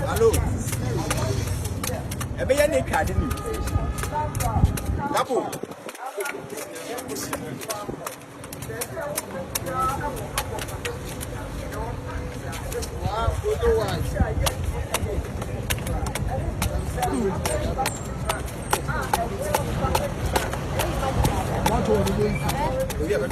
Hello. Ebe ya ne kade ni. Gapo. Wow, photo one. What was it? We have a